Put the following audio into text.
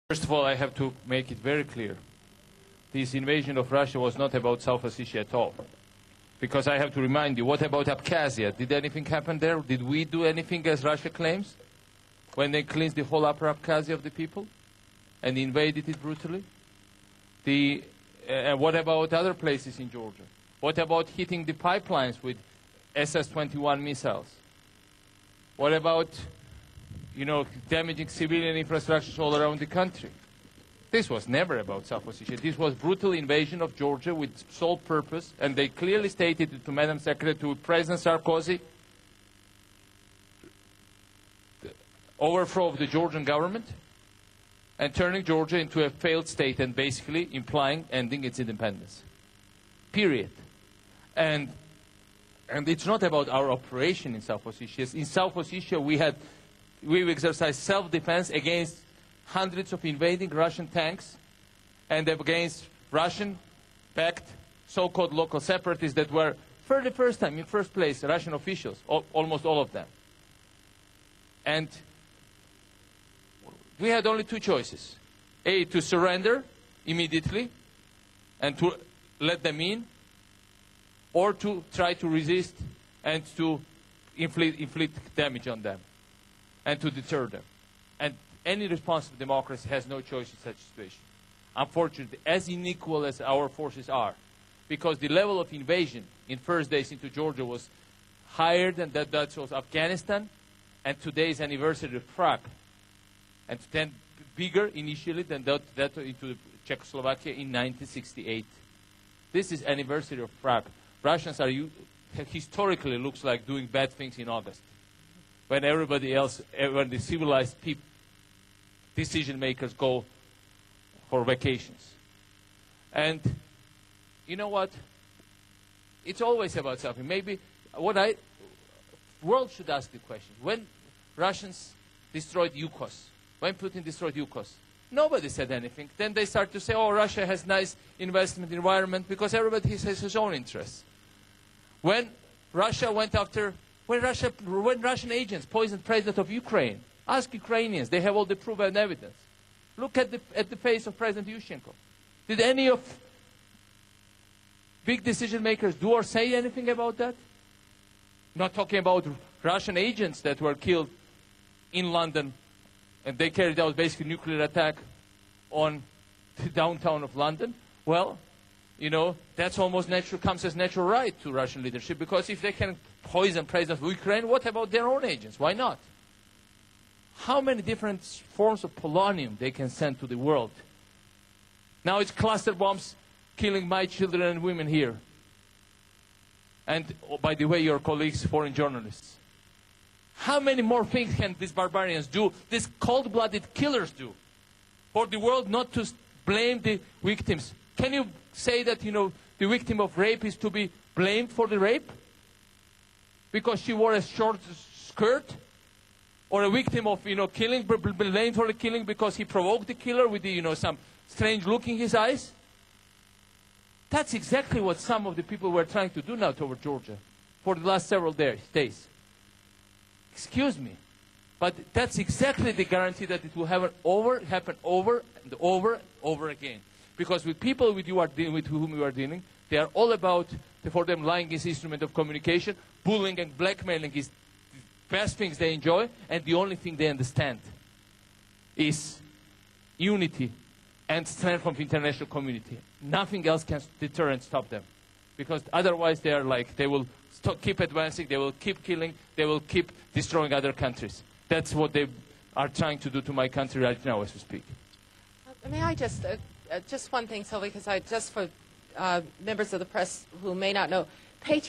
First of all, I have to make it very clear. This invasion of Russia was not about South Ossetia at all. Because I have to remind you, what about Abkhazia? Did anything happen there? Did we do anything as Russia claims? When they cleansed the whole upper Abkhazia of the people and invaded it brutally? What about other places in Georgia? What about hitting the pipelines with SS-21 missiles? What about, damaging civilian infrastructures all around the country? This was never about South Ossetia. This was brutal invasion of Georgia with sole purpose, and they clearly stated it to Madam Secretary, to President Sarkozy, the overthrow of the Georgian government and turning Georgia into a failed state and basically implying ending its independence. Period. And it's not about our operation in South Ossetia. In South Ossetia, we exercised self-defense against hundreds of invading Russian tanks and against Russian-backed so-called local separatists that were, for the first time, in first place, Russian officials, almost all of them. And we had only two choices. A, to surrender immediately and to let them in, or to try to resist and to inflict damage on them and to deter them. And any responsible democracy has no choice in such a situation. Unfortunately, as unequal as our forces are, because the level of invasion in first days into Georgia was higher than that of Afghanistan, and today's anniversary of Prague, and then bigger initially than that into Czechoslovakia in 1968. This is anniversary of Prague. Russians are historically looks like doing bad things in August, when everybody else, when the civilized people, decision makers go for vacations. And you know what? It's always about something. Maybe world should ask the question: when Russians destroyed Yukos, when Putin destroyed Yukos, nobody said anything. Then they start to say, oh, Russia has nice investment environment, because everybody has his own interests. When Russia went after, when Russian agents poisoned the president of Ukraine, ask Ukrainians, they have all the proof and evidence. Look at the face of President Yushchenko. Did any of big decision makers do or say anything about that? Not talking about Russian agents that were killed in London, and they carried out basically nuclear attack on the downtown of London. Well, that's almost natural, comes as natural right to Russian leadership, because if they can poison President of Ukraine, what about their own agents? Why not? How many different forms of polonium they can send to the world? Now it's cluster bombs killing my children and women here. And, oh, by the way, your colleagues, foreign journalists. How many more things can these barbarians do, these cold-blooded killers do, for the world not to blame the victims? Can you say that, the victim of rape is to be blamed for the rape because she wore a short skirt? Or a victim of, killing, blamed for the killing because he provoked the killer with some strange look in his eyes? That's exactly what some of the people were trying to do now toward Georgia for the last several days. Excuse me, but that's exactly the guarantee that it will happen over and over again. Because with people with whom you are dealing, they are all about, for them, lying is instrument of communication, bullying and blackmailing is best things they enjoy, and the only thing they understand is unity and strength from the international community. Nothing else can deter and stop them, because otherwise they will keep advancing, they will keep killing, they will keep destroying other countries. That's what they are trying to do to my country right now as we speak. May I just one thing, Sylvie, because for members of the press who may not know,